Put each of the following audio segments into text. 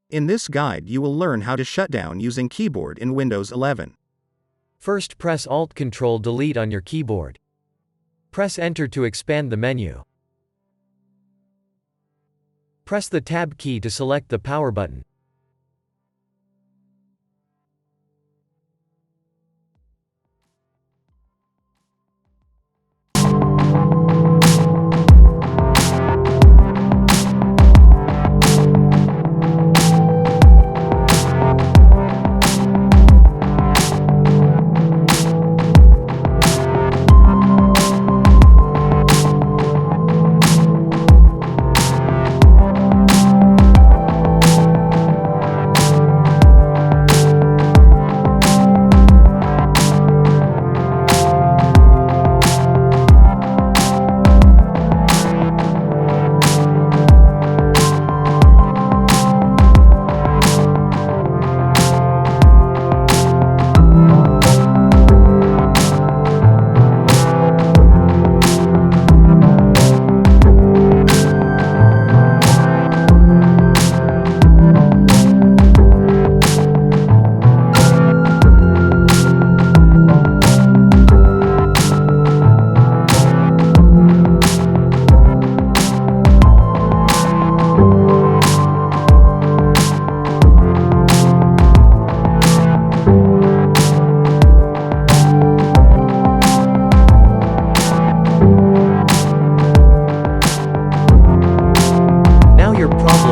In this guide you will learn how to shut down using keyboard in Windows 11. First, press Alt-Control-Delete on your keyboard. Press Enter to expand the menu. Press the Tab key to select the power button.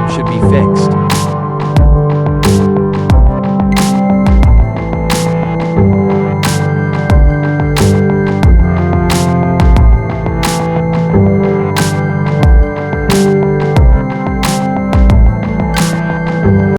Should be fixed.